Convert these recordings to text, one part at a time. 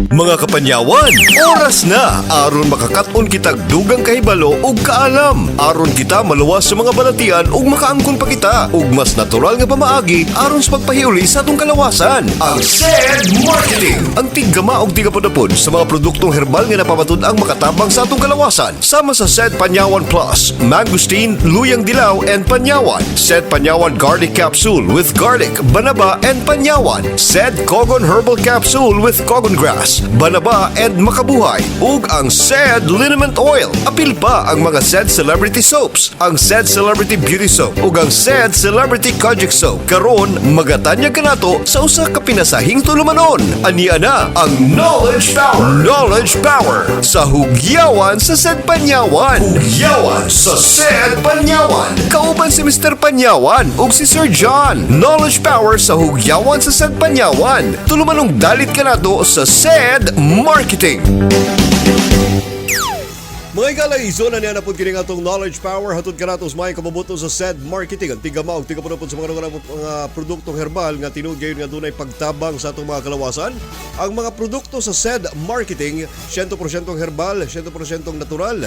Mga kapanyawan, oras na aron makakaton kitag dugang kahibalo ug kaalam. Aron kita maluwas sa mga balatian ug makaangkon pa kita ug mas natural nga pamaagi aron sa pagpahiuli sa atong kalawasan. Ang SED Marketing, ang tiggama og tigapadapod sa mga produktong herbal nga napapatud-ang makatabang sa atong kalawasan. Sama sa SED Panyawan Plus, Mangosteen, Luyang Dilaw and Panyawan. SED Panyawan Garlic Capsule with garlic, banaba and panyawan. SED Cogon Herbal Capsule with cogon grass, banaba and makabuhay. Ug ang SED Liniment Oil. Apil pa ang mga SED Celebrity Soaps, ang SED Celebrity Beauty Soap ug ang SED Celebrity Kojic Soap. Karon magatanyag kanato sa usa ka pinasahing tulumanon. Ania na ang Knowledge Power. Knowledge Power sa hugyawan sa SED Panyawan. Hugyawan sa SED Panyawan. Kauban si Mr. Panyawan ug si Sir John. Knowledge Power sa hugyawan sa SED Panyawan. Tulumanong dalit kanato sa SED Marketing. Mga igalay, zona niya na po kining atong Knowledge Power. Hatod ka natos may kababuto sa SED Marketing. Ang tigama o tigapunapon sa mga produktong herbal nga tinud gayon nga dunay pagtabang sa atong mga kalawasan. Ang mga produkto sa SED Marketing, 100% herbal, 100% natural.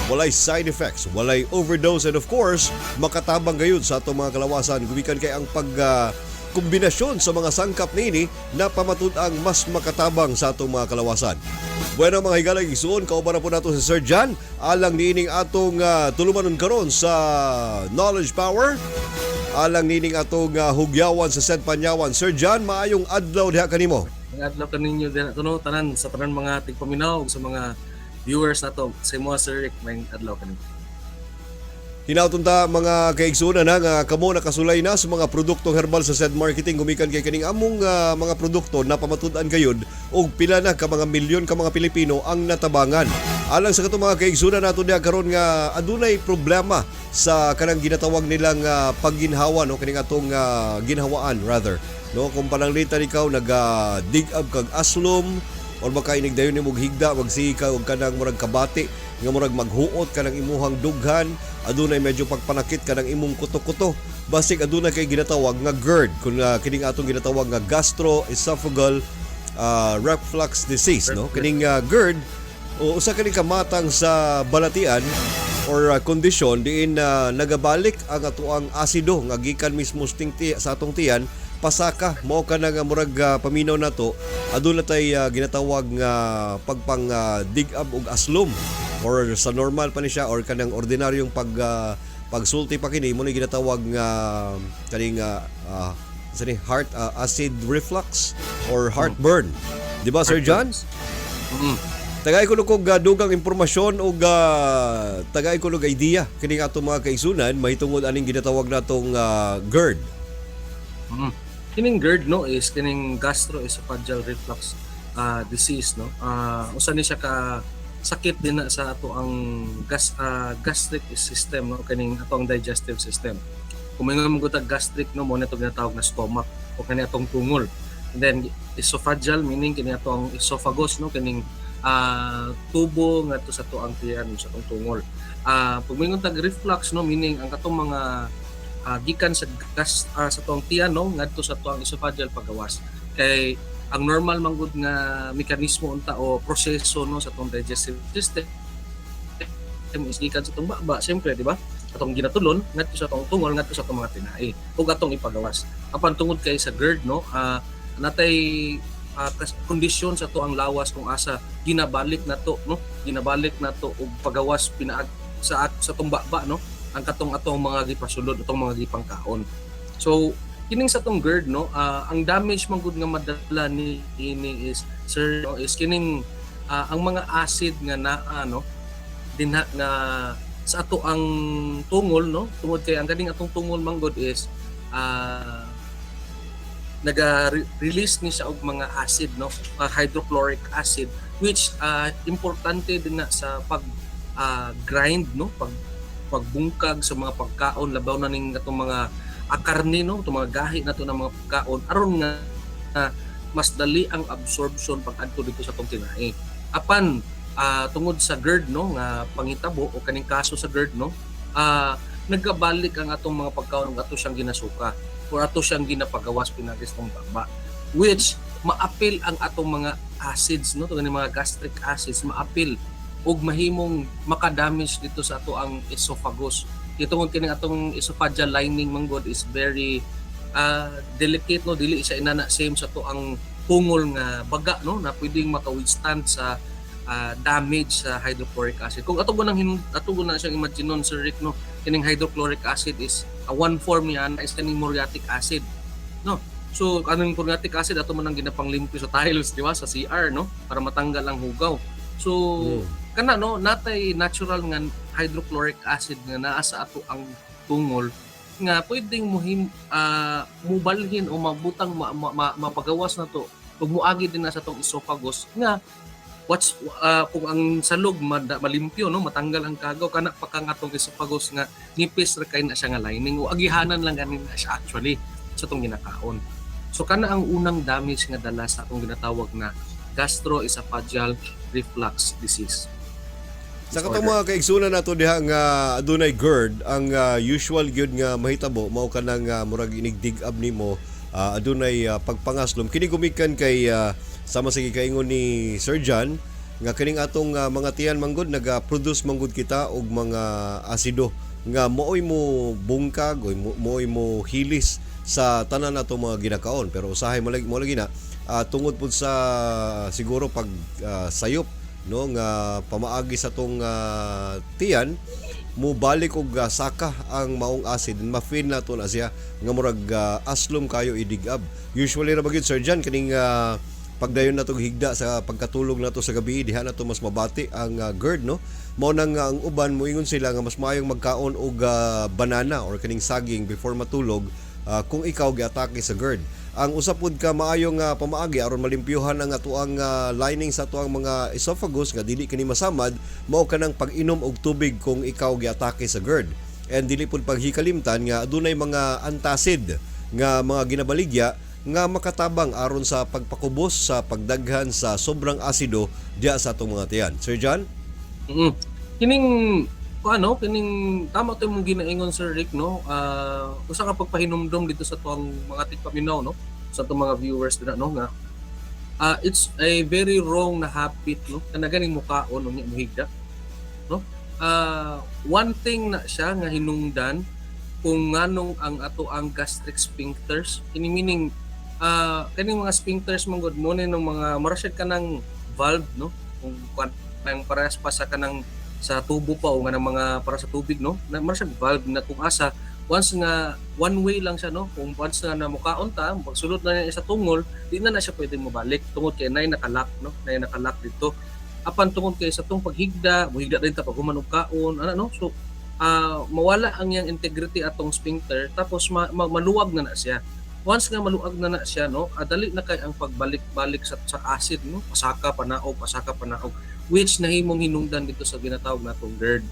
Walay side effects, walay overdose, and of course, makatabang gayon sa atong mga kalawasan. Gumikan kay ang kombinasyon sa mga sangkap nini na pamatud ang mas makatabang sa atong mga kalawasan. Bueno mga higalang igsuon, kauban na po nato si Sir John alang niining atong tulumanon karon sa Knowledge Power, alang niining atong hugyawan sa SED Panyawan. Sir John, maayong adlaw diha kanimo. Ang adlaw kaninyo din tuno tanan sa tanan mga tigpaminaw ug sa mga viewers nato sa imo Sir Rick, may adlaw kaninyo. Hinautunta mga kaigsunan na nga kamo nakasulay na sa mga produktong herbal sa SED Marketing. Gumikan kay kaning among mga produkto na pamatud-an gayud og pila na ka mga milyon ka mga Pilipino ang natabangan. Alang sa katong mga kaigsunan nato diha karon nga adunay problema sa kanang ginatawag nilang pagginhawa, no, kaning atong ginhawaan rather, no, kung pananglitan ikaw dig up kag aslom or makainig dayon nimo higda magsika og kanang murag kabati nga murag maghuot kanang imuhang dughan, adunay medyo pagpanakit kanang imong kuto-kuto, basig adunay kay ginatawag nga GERD, kun kining atong ginatawag nga gastroesophageal reflux disease, no, kining GERD o usa kini kamatang sa balatian or kondisyon diin nagabalik ang atuang asido nga gikan mismo sa atong tiyan pasaka mao ka nga murag paminaw nato aduna tay ginatawag nga pagpang dig up og aslom or sa normal pa ni siya or kanang ordinaryong pagsulti pa kini mo ni ginatawag nga kaning heart acid reflux or heartburn, di ba Sir John? Tagay ko kog dugang impormasyon o tagay ko idea kining ato mga kaigsunan mahitungod aning ginatawag natong GERD. Kining GERD, no, is kining gastroesophageal reflux disease, no. Usa ni siya ka sakit din na sa ato ang gastric system, no, kining ato ang digestive system. Kung may mga gutag gastric, no, mo na ito ginatawag na stomach o kani atong tungol. And then esophageal meaning kini ato ang esophagus, no, kining tubo ngadto sa ato ang tiyan sa atong tungol. Pag may gutag reflux, no, meaning ang atong mga gikan sa gas sa tuang tiyan, no, ngadto sa tuang esophageal pagawas. Kay ang normal manggod nga mekanismo unta o proseso, no, sa tuang digestive system is gikan sa tuang baba, siyempre, di ba? Atong ginatulon ngadto sa tuang tungol, ngadto sa tuang mga tinai ug atong ipagawas. Apan tungod kay sa GERD, no, natay kondisyon sa tuang lawas kung asa ginabalik nato, no, ginabalik nato og pagawas pinaag sa tuang baba, no, ang atong mga gipasulod, atong mga gipangkaon. So kining sa tong GERD, no, ang damage man gud nga madala ni ini is sir, no, is kining ang mga acid nga no, dinha nga sa ato ang tungol, no, tungod kay ang kaning atong tungol man gud is naga-release ni siya og mga acid, no, hydrochloric acid, which importante din na sa pag grind, no, pagbungkag sa mga pagkaon, labaw na ning atong mga karne, no, itong mga gahi nato ng mga pagkaon aron nga mas dali ang absorption pag-adto dito sa atong tinai. Apan tungod sa GERD, no, nga pangitabo o kaning kaso sa GERD, no, nagabalik ang atong mga pagkaon ug ato siyang ginasuka o ato siyang ginapagawas pinagis ng baba, which maapil ang atong mga acids, no, tungod mga gastric acids maapil ug mahimong makadamage dito sa ato ang esophagus. Tungod kining atong esophageal lining manggod is very delicate, no, dili siya inana same sa to ang pungol nga baga, no, na pwedeng maka-withstand sa damage sa hydrochloric acid. Kung ato na siyang imagine nun, Sir Rick, no, kining hydrochloric acid is one form niya is kaning muriatic acid, no. So kanang muriatic acid ato man ang ginapanglimpyo sa tiles, di ba, sa CR, no, para matanggal ang hugaw. So kana, no, natay natural nga hydrochloric acid nga naa sa ato ang tungol nga pwedeng mubalhin o mabutang mapagawas na to ug muagi din na sa tong esophagus nga kung ang salog malimpyo, no, matanggal ang kagaw kana pa kang atong esophagus nga nipis ra kay na siya nga lining o agihanan lang ganin na siya actually sa tong ginakaon. So kana ang unang damage nga dala sa atong ginatawag na gastroesophageal reflux disease. Sa katong mga kaigsunan nato diha nga adunay GERD, ang usual gyud nga mahitabo mao kanang murag inigdig up nimo, adunay pagpangaslom kini gumikan kay sama sa gikaingon ni Sir John nga kining atong mga tiyan manggod naga-produce manggod kita og mga asido nga mooy mo bungkag o mooy mo hilis sa tanan nato mga ginakaon, pero usahay mo lagi na tungod pud sa siguro pag sayop, no, nga pamaagi sa tong tiyan mo balik og saka ang maong acid ma-feel nato na siya nga murag aslom kayo idigab. Usually ra bagid, Sir John, kining pagdayon na itong higda sa pagkatulog na to sa gabi, diha na to mas mabati ang GERD, no? Mao nang ang uban moingon sila nga mas maayong magkaon og banana or kaning saging before matulog kung ikaw giatake sa GERD. Ang usapod ka maayong pamaagi aron malimpyuhan ang atuang lining sa atuang mga esophagus nga dili kini masamad, mao kanang pag-inom og tubig kung ikaw giatake sa GERD. And dili pud paghikalimtan nga adunay mga antacid nga mga ginabaligya nga makatabang aron sa pagpakubos sa pagdaghan sa sobrang asido diya sa atong mga tiyan. Sir John? Kining kining tama to mong ginaingon, Sir Rick, no. Usa ka pagpahinumdom dito sa tuang mga tigpaminaw, no, sa atong mga viewers dina, no, nga it's a very wrong na habit, no, kana ganing mukaon unya muhigda, no. One thing na siya nga hinungdan kung nganong ang ato ang gastric sphincters, ini meaning kaning mga sphincters man gud mo ng mga marasyad ka ng valve, no, kung nang parehas pa sa kanang sa tubo pa o nga ng mga para sa tubig, no, na marasyad valve na kung asa once nga one way lang siya, no, kung once nga namukaon ta pagsulod na niya sa tungol di na siya pwedeng mabalik tungod kay nay nakalock, no, nay nakalock dito apan tungod kay sa tong paghigda muhigda din ta pag human og kaon ana, no. So mawala ang yang integrity atong sphincter tapos maluwag na siya. Once nga maluwag na siya, no, dali na kay ang pagbalik-balik sa acid, no, pasaka panaog which nahimong hinungdan dito sa ginatawag natong GERD.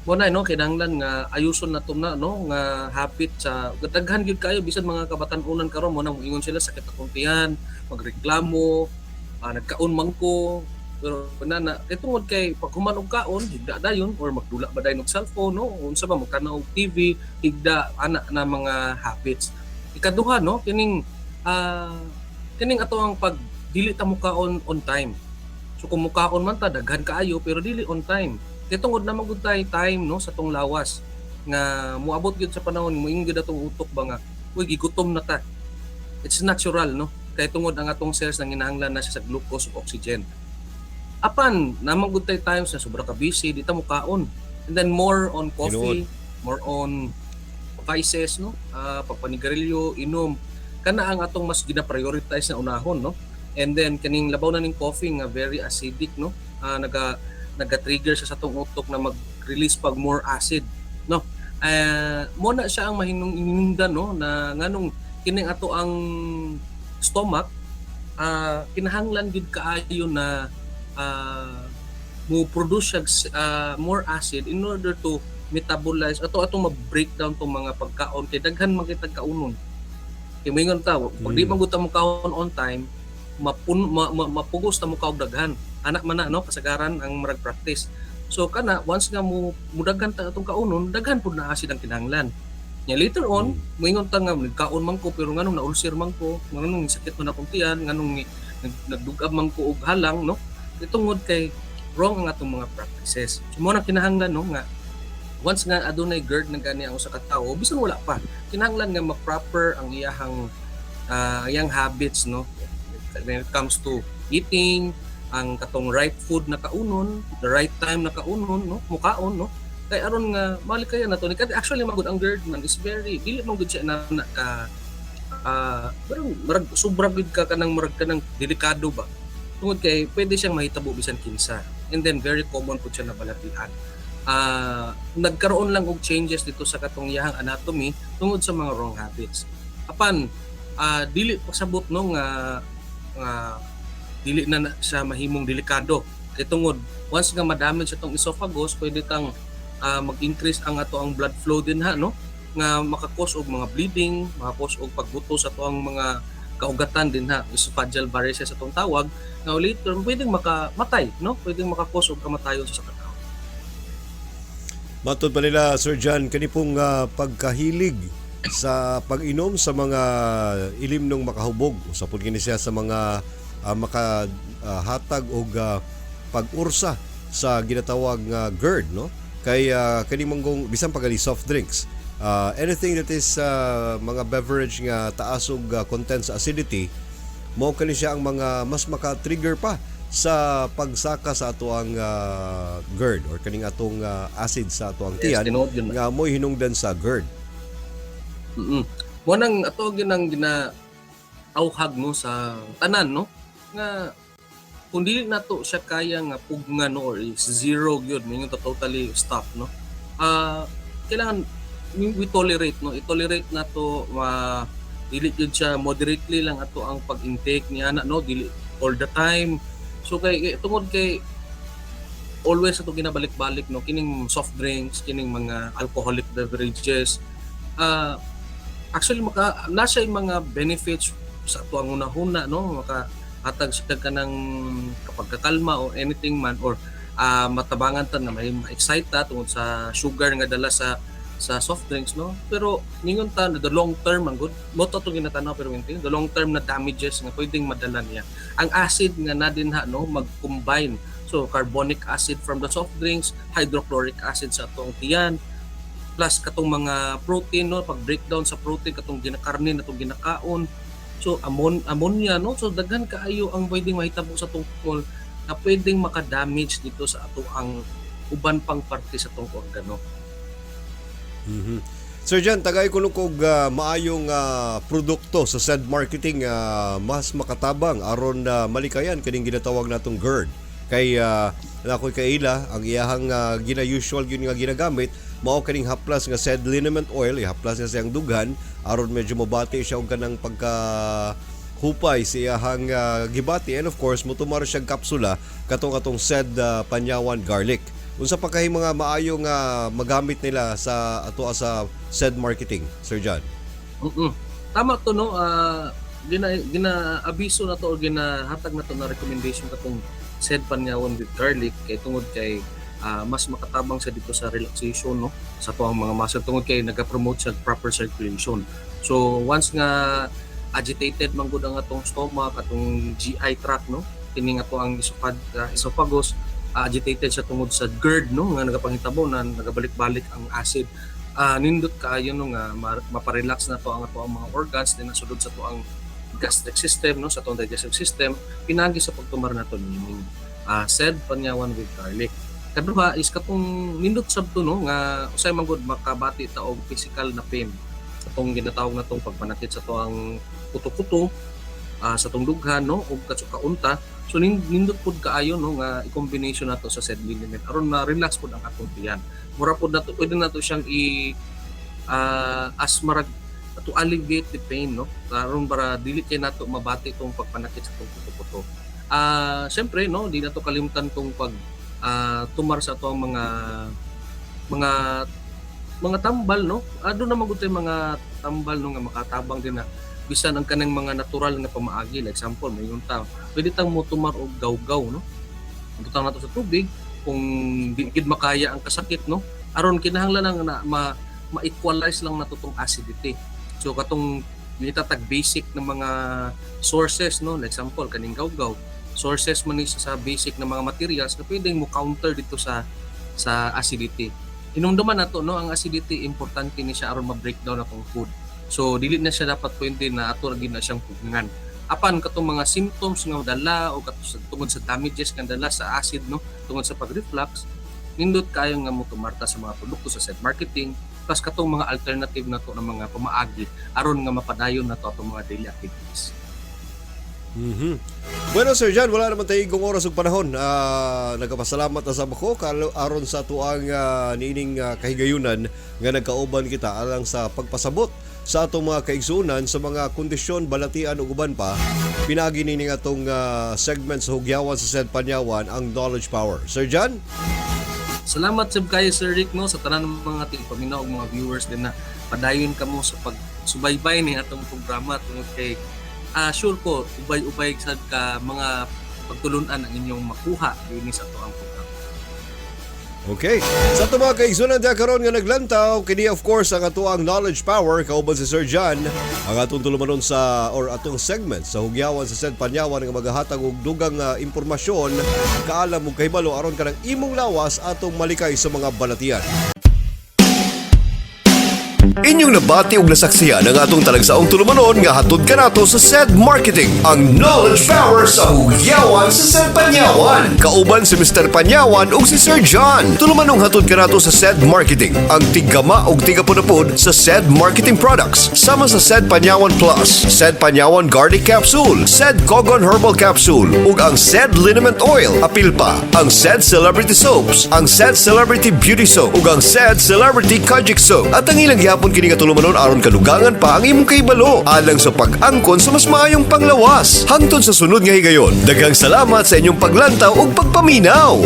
Mo na, no, kinahanglan nga ayuson nato na, no, nga habit sa daghan gyud kayo bisan mga kabatan-unan karon mo nang moingon sila sakit akong tiyan, magreklamo, nagkaon man ko. Pero banana tungod kay pag human og kaon higda dayon or magdula ba dayon og cellphone, no, unsa ba magtanaw og TV higda ana na mga habits. Ikaduha, no, kining ato ang pag dili ta mukaon on time. So kung mukaon man ta daghan kaayo pero dili on time. Kay tungod na magud tay time, no, sa tong lawas nga moabot gyud sa panahon moingon gyud atong utok ba nga uy gigutom na ta. It's natural, no, kay tungod ang atong cells nang kinahanglan na siya sa glucose ug oxygen. Apan namang good times na sobra ka busy di ta mukaon, and then more on coffee, more on vices, no, pagpanigarilyo, inom kana ang atong mas gina-prioritize na unahon, no. And then kaning labaw na ning coffee nga very acidic, no, naga-trigger siya sa atong utok na mag-release pag more acid, no. Mo na siya ang mahinungdan, no, na nganong kining ato ang stomach kinahanglan gid kaayo na mo produce more acid in order to metabolize atong ma-break down tong mga pagkaon kay daghan man kitag kaunon. Kay moingon ta pag di man gud ta mo kaon on time mapugos ta mo kaog daghan. Anak man na, no, kasagaran ang marag practice. So kana once nga mo daghan ta atong kaunon daghan pud na acid ang kinahanglan. Nya later on, moingon ta nga nagkaon man ko pero nganong na-ulcer man ko, nganong sakit man akong tiyan, nganong nagdugab man ko og halang no. Tungod kay wrong ang atong mga practices. So mo na kinahanglan no nga once nga adunay GERD na gani ang usa ka tawo, bisan wala pa, kinahanglan nga ma-proper ang iyang habits no when it comes to eating, ang katong right food na kaunon, the right time na kaunon no, mukaon no. Kay aron nga malikayan nato ni actually magud ang GERD man is very dili man gud siya na ka parang marag sobra gud ka kanang marag kanang delikado ba. Tungod kay pwede siyang mahitabo bisan kinsa. And then very common po siya na balatian. Nagkaroon lang og changes dito sa katong iyang anatomy tungod sa mga wrong habits. Apan dili pasabot no nga dili na siya mahimong delikado. Kay tungod once nga madamage atong esophagus, pwede tang mag-increase ang ato ang blood flow din ha no nga maka-cause og mga bleeding, maka-cause og pagbuto sa ato ang mga kaugatan din ha, esophageal varices atong tawag. Now later pwedeng makamatay no, pwedeng maka-cause og kamatayon sa katao. Matod pa nila, Sir John, kani pong pagkahilig sa pag-inom sa mga ilim ng makahubog. Usapon kini siya sa mga makahatag og pag-ursa sa ginatawag nga GERD, no? Kay kani manggong bisan pagali soft drinks. Anything that is mga beverage nga taas og content sa acidity, mao kani siya ang mga mas maka-trigger pa sa pagsaka sa ato ang GERD or kaning atong acid sa ato ang tiyan nga mo'y hinungdan sa GERD. Mo nang ato ginang ginaauhag no sa tanan no nga kung dili nato siya kaya nga pugngan no or is zero gyud meaning to totally stop no. Kailangan we tolerate no, i-tolerate nato dili gyud siya moderately lang ato ang pag-intake niya na no, dili all the time. So kay tungod kay always ato ginabalik-balik no kining soft drinks, kining mga alcoholic beverages. Actually nasa mga benefits sa ato ang unahuna no, makahatag siya kanang kapag kakalma o anything man or matabangan ta na may ma-excite ta tungod sa sugar nga dala sa soft drinks no, pero ningon ta the long term ang good mo to ginatanaw pero yung the long term na damages nga pwedeng madala niya ang acid nga na din ha no mag-combine, so carbonic acid from the soft drinks, hydrochloric acid sa atong tiyan plus katong mga protein no, pag breakdown sa protein katong ginakarne natong ginakaon, so ammonia no, so daghan kaayo ang pwedeng mahitabo sa tungkol na pwedeng maka-damage dito sa ato ang uban pang parte sa atong organo. Sir John, tagay ko kog maayong produkto sa said marketing mas makatabang aron malikayan kining ginatawag natong GERD. Kay nakoy kaila ang iyahang gina-usual gyud nga ginagamit mao kining haplas nga said liniment oil, ihaplas nga siyang dughan aron medyo mabati siya og kanang pagka hupay sa iyahang gibati, and of course motumar siyang kapsula katong said panyawan garlic. Unsa pa kay mga maayong magamit nila sa ato sa said marketing, Sir John? Tama to no, gina-abiso na to o ginahatag na to na recommendation katong said panyawan with garlic kay tungod kay mas makatabang sa dito sa relaxation no sa tuang mga muscle tungod kay naga-promote sa proper circulation. So once nga agitated man gud ang atong stomach, atong GI tract no, kini nga to ang esophagus agitated siya tungod sa GERD no nga nagapangitabo na nagabalik-balik ang acid, nindot kaayo no nga maparelax na to ang ato ang mga organs din nasulod sa to ang gastric system no, sa atong digestive system, pinagi sa pagtumar nato nining said panyawan with garlic. Kaduha is katong nindot sabto no nga usay man gud makabati ta og physical na pain, atong ginatawag na tong pagpanakit sa to ang kuto-kuto sa tong dughan no ug katsukaunta. So nindot pud kaayo no nga i-combination nato sa said liniment aron ma-relax pud ang atong tiyan. Mura pud nato pwede nato siyang as marag to alleviate the pain no, aron para dili kay nato mabati tong pagpanakit sa tong kuto-kuto. Syempre no, di nato kalimutan tong pag tumar sa atong mga tambal no. Adto na magud mga tambal no nga makatabang din na bisan ang kanang mga natural nga pamaagi, like example may yung tao pwede tang mo tumar og gawgaw no, butang nato sa tubig kung di gid makaya ang kasakit no, aron kinahanglan na ma-equalize lang na tong acidity. So katong nitatag basic na mga sources, no, like example kaning gawgaw, sources man ni sa basic na mga materials na pwedeng mo counter dito sa acidity. Inumduman nato, no, ang acidity importante ni siya aron ma-breakdown atong food. So dili na siya dapat pwede na ato lagi na siyang pugngan. Apan katong mga symptoms nga dala o tungod sa damages nga dala sa acid, no, tungod sa pag-reflux, nindot kayo nga mo tumarta sa mga produkto sa said marketing, plus katong mga alternative na to ng mga pamaagi aron nga mapadayon na to atong mga daily activities. Bueno, Sir John, wala naman tayo igong oras ug panahon. Nagpasalamat na sa ako aron sa tuang niining kahigayunan nga nagkauban kita alang sa pagpasabot sa atong mga kaigsunan sa mga kondisyon, balatian ug uban pa. Pinagi nini nga atong segment sa hugyawan sa Said Panyawan, ang Knowledge Power. Sir John? Salamat sab kayo Sir Rick, no, sa tanan ng mga tigpaminaw ug mga viewers din na padayon kamo sa pagsubaybay ni atong programa tungod kay sure ko ubay-ubay sad ka mga pagtulunan ang inyong makuha dinhi sa tuang programa. Okay. Sa ito mga kaigsunan diya karon nga naglantaw, kini of course ang atuang Knowledge Power, kauban si Sir John, ang atong tulumanon sa or atong segment sa hugyawan sa Said Panyawan nga maghahatag og dugang impormasyon, kaalam ug kahibalo aron kanang imong lawas atong malikay sa mga balatian. Inyong nabati ug nasaksiyan ang atong talagsaong tulumanon nga hatod kanato sa Said Marketing, ang Knowledge Power sa hugyawan sa Said Panyawan. Kauban si Mr. Panyawan ug si Sir John. Tulumanong hatod kanato sa Said Marketing, ang tigama ug tigapunapod sa Said Marketing Products, sama sa Said Panyawan Plus, Said Panyawan Garlic Capsule, Said Cogon Herbal Capsule ug ang Said Liniment Oil. Apil pa ang Said Celebrity Soaps, ang Said Celebrity Beauty Soap ug ang Said Celebrity Kojic Soap. At ang ilang gihapon kini nga tulumanon aron kadugangan pa ang imong kahibalo alang sa pag-angkon sa mas maayong panglawas. Hangtod sa sunod nga higayon, daghang salamat sa inyong paglantaw ug pagpaminaw.